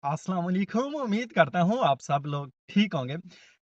अस्सलाम वालेकुम। उम्मीद करता हूँ आप सब लोग ठीक होंगे।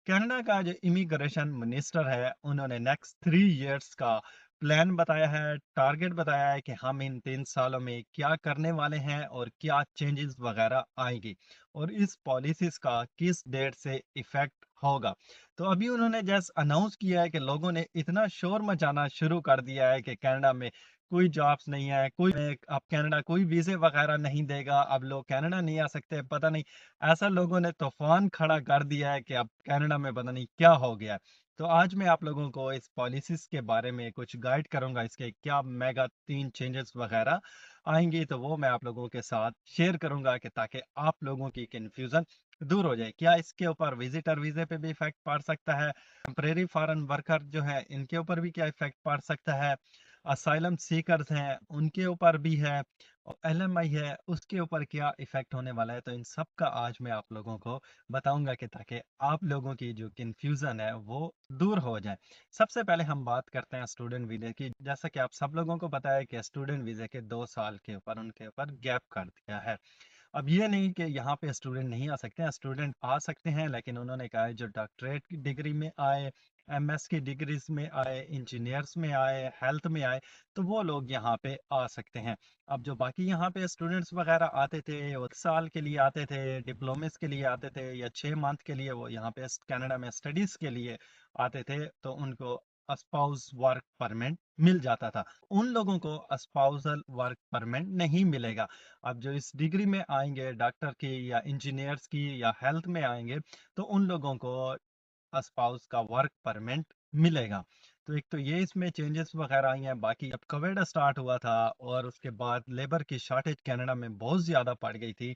कनाडा का जो इमिग्रेशन मिनिस्टर है, उन्होंने नेक्स्ट 3 इयर्स का प्लान बताया है, टारगेट बताया है कि हम इन 3 सालों में क्या करने वाले हैं और क्या चेंजेस वगैरह आएँगी और इस पॉलिसीज़ का किस डेट से इफ़ेक्ट होगा। तो अभी उन्होंने जस्ट अनाउंस किया है कि लोगों ने इतना शोर मचाना शुरू कर दिया है कि कनाडा में कोई जॉब्स नहीं है, कोई अब कनाडा कोई वीज़े वगैरह नहीं देगा, अब लोग कनाडा नहीं आ सकते, पता नहीं ऐसा लोगों ने तूफ़ान खड़ा कर दिया है कि अब कनाडा में पता नहीं क्या हो गया है। तो आज मैं आप लोगों को इस पॉलिसीज़ के बारे में कुछ गाइड करूँगा, इसके क्या मेगा 3 चेंजेस वगैरह आएँगी, तो वो मैं आप लोगों के साथ शेयर करूँगा कि ताकि आप लोगों की कन्फ्यूज़न दूर हो जाए। क्या इसके ऊपर विज़िटर वीज़े पे भी इफ़ेक्ट पड़ सकता है? टेम्परेरी फॉरेन वर्कर जो हैं, इनके ऊपर भी क्या इफ़ेक्ट पड़ सकता है? असाइलम सीकर्स हैं, उनके ऊपर भी है और एलएमआई है, उसके ऊपर क्या इफ़ेक्ट होने वाला है। तो इन सब का आज मैं आप लोगों को बताऊँगा कि ताकि आप लोगों की जो कन्फ्यूज़न है, वो दूर हो जाए। सबसे पहले हम बात करते हैं स्टूडेंट वीज़े की। जैसा कि आप सब लोगों को पता है कि स्टूडेंट वीज़े के 2 साल के ऊपर उनके ऊपर गैप कर दिया है। अब ये नहीं कि यहाँ पे स्टूडेंट नहीं आ सकते हैं, स्टूडेंट आ सकते हैं, लेकिन उन्होंने कहा है जो डॉक्टरेट की डिग्री में आए, एमएस की डिग्रीज़ में आए, इंजीनियर्स में आए, हेल्थ में आए, तो वो लोग यहाँ पे आ सकते हैं। अब जो बाकी यहाँ पे स्टूडेंट्स वगैरह आते थे, वो साल के लिए आते थे, डिप्लोमेस के लिए आते थे या 6 मंथ के लिए वो यहाँ पे कनाडा में स्टडीज़ के लिए आते थे, तो उनको स्पाउस वर्क परमिट मिल जाता था। उन लोगों को स्पाउसल वर्क परमिट नहीं मिलेगा। अब जो इस डिग्री में आएँगे डॉक्टर की या इंजीनियर्स की या हेल्थ में आएँगे, तो उन लोगों को स्पाउस का वर्क परमिट मिलेगा। तो एक तो ये इसमें चेंजेस वगैरह आई हैं, बाकी अब कोविड स्टार्ट हुआ था और उसके बाद लेबर की शॉर्टेज कनाडा में बहुत ज़्यादा पड़ गई थी,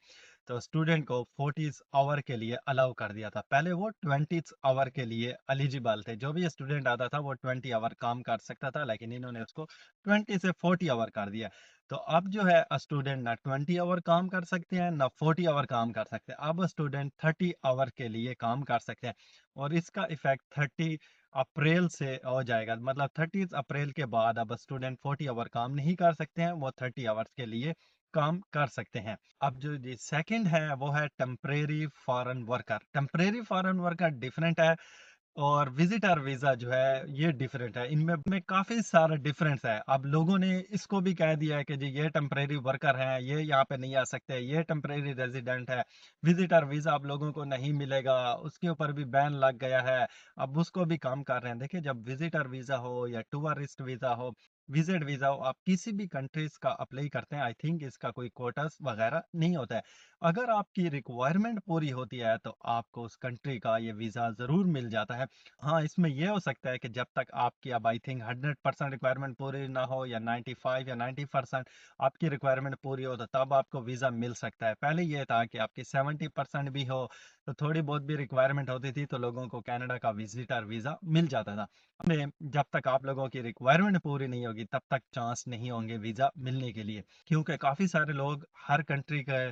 तो स्टूडेंट को 40 आवर के लिए अलाउ कर दिया था। पहले वो 20 आवर के लिए एलिजिबल थे, जो भी स्टूडेंट आता था वो 20 आवर काम कर सकता था, लेकिन इन्होंने उसको 20 से 40 आवर कर दिया। तो अब जो है स्टूडेंट ना 20 आवर काम कर सकते हैं, ना 40 आवर काम कर सकते हैं। अब स्टूडेंट 30 आवर के लिए काम कर सकते हैं और इसका इफ़ेक्ट 30 अप्रैल से हो जाएगा। मतलब 30 अप्रैल के बाद अब स्टूडेंट 40 आवर काम नहीं कर सकते हैं, वो 30 आवर्स के लिए काम कर सकते हैं। अब जो ये सेकंड है, वो है temporary foreign worker. Temporary foreign worker different है और विजिटर वीज़ा जो है ये डिफरेंट है। इनमें में काफ़ी सारा डिफरेंस है। अब लोगों ने इसको भी कह दिया है कि जी ये टेम्परेरी वर्कर हैं, ये यहाँ पे नहीं आ सकते, ये टेम्परेरी रेज़िडेंट है। विजिटर वीज़ा आप लोगों को नहीं मिलेगा, उसके ऊपर भी बैन लग गया है। अब उसको भी काम कर रहे हैं। देखिए जब विजिटर वीज़ा हो या टूरिस्ट वीज़ा हो, विज़िट वीज़ा हो, आप किसी भी कंट्रीज़ का अप्लाई करते हैं, आई थिंक इसका कोई कोटास वगैरह नहीं होता है। अगर आपकी रिक्वायरमेंट पूरी होती है तो आपको उस कंट्री का ये वीज़ा ज़रूर मिल जाता है। हाँ, इसमें ये हो सकता है कि जब तक आपकी अब आई थिंक 100% रिक्वायरमेंट पूरी ना हो या 95 या 90% आपकी रिक्वायरमेंट पूरी हो तो तब आपको वीज़ा मिल सकता है। पहले ये था कि आपकी 70% भी हो तो थोड़ी बहुत भी रिक्वायरमेंट होती थी तो लोगों को कनाडा का विज़िटर वीज़ा मिल जाता था। में जब तक आप लोगों की रिक्वायरमेंट पूरी नहीं होगी तब तक चांस नहीं होंगे वीज़ा मिलने के लिए। क्योंकि काफ़ी सारे लोग हर कंट्री के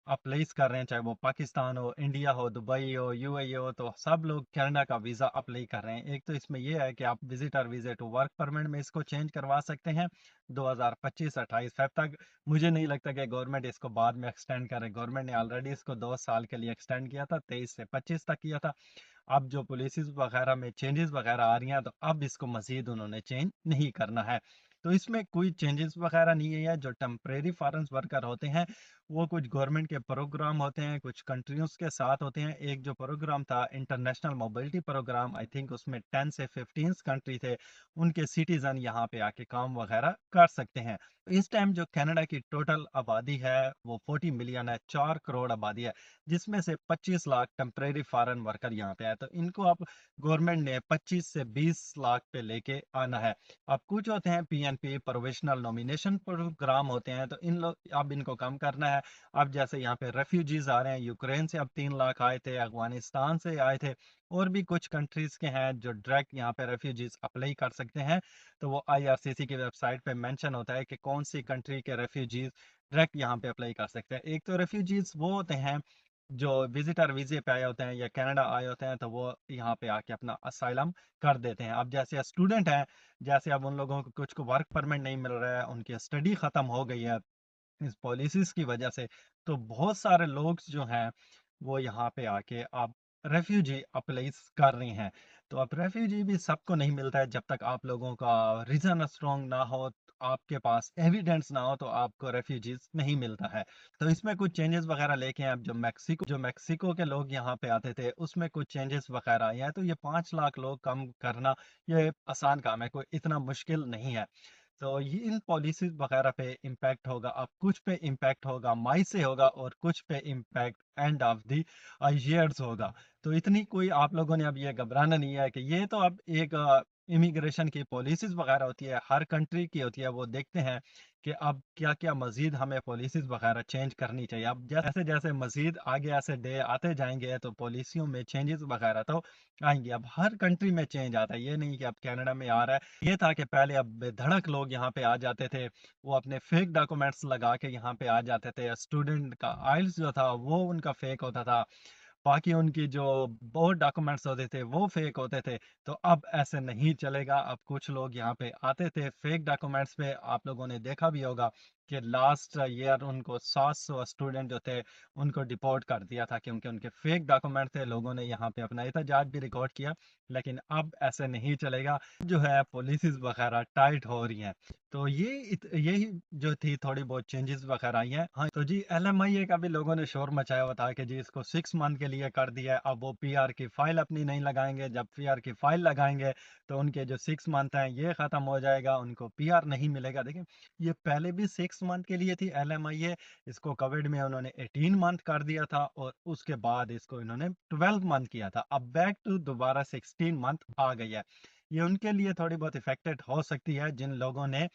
अप्लाईज़ कर रहे हैं, चाहे वो पाकिस्तान हो, इंडिया हो, दुबई हो, यूएई हो, तो सब लोग कनाडा का वीज़ा अप्लाई कर रहे हैं। एक तो इसमें ये है कि आप visitor visa to work permit में इसको चेंज करवा सकते हैं 2025-28 फ़ेब तक। मुझे नहीं लगता कि गवर्नमेंट इसको बाद में एक्सटेंड करे। गवर्नमेंट ने ऑलरेडी इसको 2 साल के लिए एक्सटेंड किया था, 23 से 25 तक किया था। अब जो पॉलिसीज़ वगैरह में चेंजेस वगैरह आ रही हैं, तो अब इसको मज़ीद उन्होंने चेंज नहीं करना है। तो इसमें कोई चेंजेस वगैरह नहीं है, जो टेम्परेरी फॉरेन वर्कर होते हैं, वो कुछ गवर्नमेंट के प्रोग्राम होते हैं, कुछ कंट्रियों के साथ होते हैं। एक जो प्रोग्राम था international mobility programme, I think उसमें 10 से 15 कंट्री थे, उनके सिटीज़न यहाँ पे आके काम वगैरह कर सकते हैं। इस टाइम जो कनाडा की टोटल आबादी है, वो 40 मिलियन है, 4 करोड़ आबादी है, जिसमें से 25 लाख टेम्परेरी फॉरेन वर्कर यहाँ पे है। तो इनको अब गवर्नमेंट ने 25 से 20 लाख पे लेके आना है। अब कुछ होते हैं पीएनपी प्रोविजनल नॉमिनेशन प्रोग्राम होते हैं, तो इन लोग अब इनको कम करना है। अब जैसे यहाँ पे रेफ्यूजीज आ रहे हैं, यूक्रेन से अब 3 लाख आए थे, अफगानिस्तान से आए थे और भी कुछ कंट्रीज के हैं जो डायरेक्ट यहाँ पे रेफ्यूजीज अप्लाई कर सकते हैं। तो वो आईआरसीसी की वेबसाइट पे मेंशन होता है कि कौन सी कंट्री के रेफ्यूजीज डायरेक्ट यहाँ पे अप्लाई कर सकते हैं। एक तो रेफ्यूजीज वो होते हैं जो विजिटर वीजे पे आए होते हैं या कनाडा आए होते हैं, तो वो यहाँ पे आके अपना असाइलम कर देते हैं। अब जैसे स्टूडेंट हैं, जैसे अब उन लोगों को कुछ को वर्क परमिट नहीं मिल रहा है, उनकी स्टडी खत्म हो गई है, इस पॉलिसीज़ की वजह से। तो बहुत सारे लोग जो हैं, वो यहाँ पे आके अब रेफ्यूजी अप्लाईज़ कर रहे हैं। तो अब रेफ्यूजी भी सबको नहीं मिलता है, जब तक आप लोगों का रीज़न स्ट्रॉन्ग ना हो, आपके पास एविडेंस ना हो, तो आपको रेफ्यूजीज़ नहीं मिलता है। तो इसमें कुछ चेंजेस वगैरह लेके अब जो मेक्सिको के लोग यहाँ पे आते थे, उसमें कुछ चेंजेस वगैरह आए हैं। तो ये 5 लाख लोग कम करना, ये आसान काम है, कोई इतना मुश्किल नहीं है। तो ये इन पॉलिसीज़ वगैरह पे इम्पैक्ट होगा। अब कुछ पे इम्पैक्ट होगा मई से होगा, और कुछ पे impact end of the years होगा। तो इतनी कोई आप लोगों ने अब ये घबराना नहीं है कि ये तो अब एक इमिग्रेशन की पॉलिसीज़ वगैरह होती है, हर कंट्री की होती है। वो देखते हैं कि अब क्या-क्या मज़ीद हमें पॉलिसीज़ वगैरह चेंज करनी चाहिए। अब जैसे-जैसे मज़ीद आगे ऐसे डे आते जाएँगे, तो पॉलिसियों में चेंजेस वगैरह तो आएँगे। अब हर कंट्री में चेंज आता है, ये नहीं कि अब कनाडा में आ रहा है। ये था कि पहले अब बेधड़क लोग यहाँ पे आ जाते थे, वो अपने फेक डॉक्यूमेंट्स लगा के यहाँ पे आ जाते थे। स्टूडेंट का आइल्स जो था, वो उनका फेक होता था। बाकी उनकी जो बहुत डॉक्यूमेंट्स होते थे, वो फेक होते थे। तो अब ऐसे नहीं चलेगा। अब कुछ लोग यहाँ पे आते थे फेक डॉक्यूमेंट्स पे। आप लोगों ने देखा भी होगा कि लास्ट ईयर उनको 700 स्टूडेंट जो थे, उनको डिपोर्ट कर दिया था, क्योंकि उनके फेक डॉक्यूमेंट थे। लोगों ने यहाँ पे अपना एहतजाज भी रिकॉर्ड किया। लेकिन अब ऐसे नहीं चलेगा। जो है पॉलिसीज़ वगैरह टाइट हो रही हैं। तो यही जो थी थोड़ी बहुत चेंजेस वगैरह आई हैं। हाँ, तो जी एलएमआईए का भी लोगों ने शोर मचाया हुआ था कि जी इसको 6 मंथ के लिए कर दिया है। अब वो पीआर की फाइल अपनी नहीं लगाएँगे। जब पीआर की फाइल लगाएँगे, तो उनके जो 6 मंथ हैं, ये ख़त्म हो जाएगा, उनको पीआर नहीं मिलेगा। देखिए, ये पहले भी 6 मंथ के लिए थी एलएमआईए। इसको कोविड में उन्होंने 18 मंथ कर दिया था, और उसके बाद इसको इन्होंने 12 मंथ किया था। अब बैक टू दोबारा 16 मंथ आ गई है। ये उनके लिए थोड़ी बहुत इफ़ेक्टेड हो सकती है, जिन लोगों ने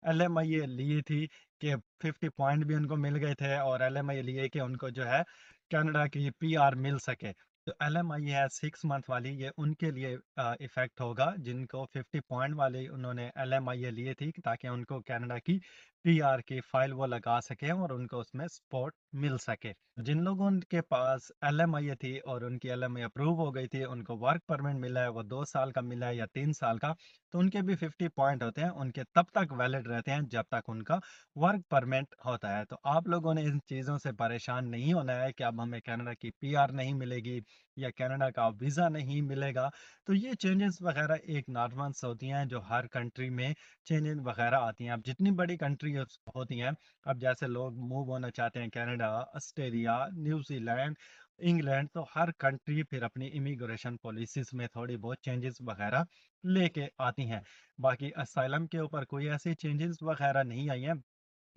एलएमआईए ली थी, कि 50 पॉइंट भी उनको मिल गए थे, और एलएमआईए लिए कि उनको जो है कनाडा की पीआर मिल सके। तो एलएमआईए है 6 मंथ वाली, ये उनके लिए इफ़ेक्ट होगा, जिनको 50 पॉइंट वाली उन्होंने एलएमआईए लिए थी, ताकि उनको कनाडा की पीआर की फाइल वो लगा सकें, और उनको उसमें सपोर्ट मिल सके। जिन लोगों के पास एलएमआईए थी और उनकी एलएमआईए अप्रूव हो गई थी, उनको वर्क परमिट मिला है, वो 2 साल का मिला है या 3 साल का, तो उनके भी 50 पॉइंट होते हैं। उनके तब तक वैलिड रहते हैं, जब तक उनका वर्क परमिट होता है। तो आप लोगों ने इन चीज़ों से परेशान नहीं होना है कि अब हमें कनाडा की पीआर नहीं मिलेगी, या कनाडा का वीज़ा नहीं मिलेगा। तो ये चेंजेस वगैरह एक नॉर्मल्स होती हैं, जो हर कंट्री में चेंजेस वगैरह आती हैं। अब जितनी बड़ी कंट्री होती हैं, अब जैसे लोग मूव होना चाहते हैं कनाडा, ऑस्ट्रेलिया, न्यूजीलैंड, इंग्लैंड, तो हर कंट्री फिर अपनी इमिग्रेशन पॉलिसीज़ में थोड़ी बहुत चेंजेस वगैरह लेके आती हैं। बाकी असाइलम के ऊपर कोई ऐसी चेंजेस वगैरह नहीं आई हैं।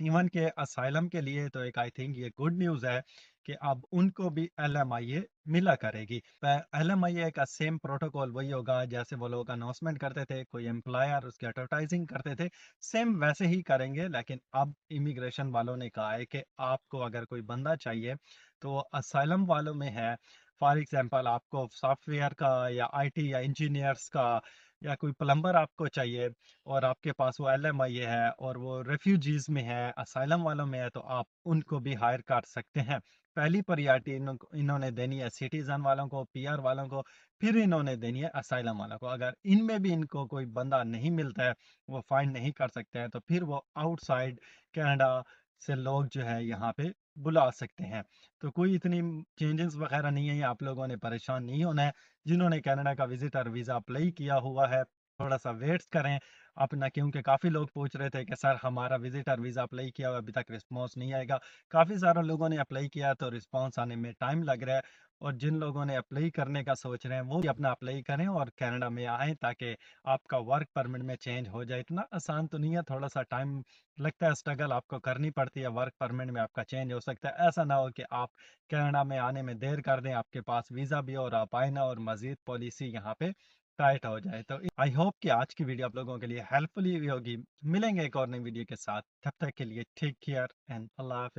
इवन के असाइलम के लिए तो एक आई थिंक ये गुड न्यूज़ है कि अब उनको भी एलएमआईए मिला करेगी। एलएमआईए का सेम प्रोटोकॉल वही होगा, जैसे वो लोग अनाउंसमेंट करते थे, कोई एम्प्लॉयर उसकी एडवर्टाइजिंग करते थे, सेम वैसे ही करेंगे। लेकिन अब इमिग्रेशन वालों ने कहा है कि आपको अगर कोई बंदा चाहिए, तो असाइलम वालों में है। फॉर एग्जांपल, आपको सॉफ्टवेयर का या आईटी या इंजीनियर्स का या कोई प्लम्बर आपको चाहिए, और आपके पास वो एलएमआईए है, और वो रेफ्यूजीज में है, असाइलम वालों में है, तो आप उनको भी हायर कर सकते हैं। पहली प्रायोरिटी इन्होंने देनी है सिटीजन वालों को, पीआर वालों को, फिर इन्होंने देनी है असाइलम वालों को। अगर इनमें भी इनको कोई बंदा नहीं मिलता है, वो फाइंड नहीं कर सकते हैं, तो फिर वो आउटसाइड कनाडा से लोग जो है यहाँ पे बुला सकते हैं। तो कोई इतनी चेंजेस वगैरह नहीं है, आप लोगों ने परेशान नहीं होना है। जिन्होंने कनाडा का विजिटर वीज़ा अप्लाई किया हुआ है, थोड़ा-सा वेट करें अपना, क्योंकि काफ़ी लोग पूछ रहे थे कि सर हमारा विजिटर वीज़ा अप्लाई किया हुआ, अभी तक रिस्पॉन्स नहीं आएगा। काफ़ी सारे लोगों ने अप्लाई किया, तो रिस्पॉन्स आने में टाइम लग रहा है। और जिन लोगों ने अप्लाई करने का सोच रहे हैं, वो भी अपना अप्लाई करें और कनाडा में आएँ, ताकि आपका वर्क परमिट में चेंज हो जाए। इतना आसान तो नहीं है, थोड़ा-सा टाइम लगता है, स्ट्रगल आपको करनी पड़ती है, वर्क परमिट में आपका चेंज हो सकता है। ऐसा ना हो कि आप कनाडा में आने में देर कर दें, आपके पास वीज़ा भी हो और आप आए ना, और मज़ीद पॉलिसी यहाँ पे टाइट हो जाए। तो आई होप कि आज की वीडियो आप लोगों के लिए हेल्पफुल ही होगी। मिलेंगे एक और नई वीडियो के साथ, तब तक के लिए टेक केयर एंड अल्लाह हाफ़िज़।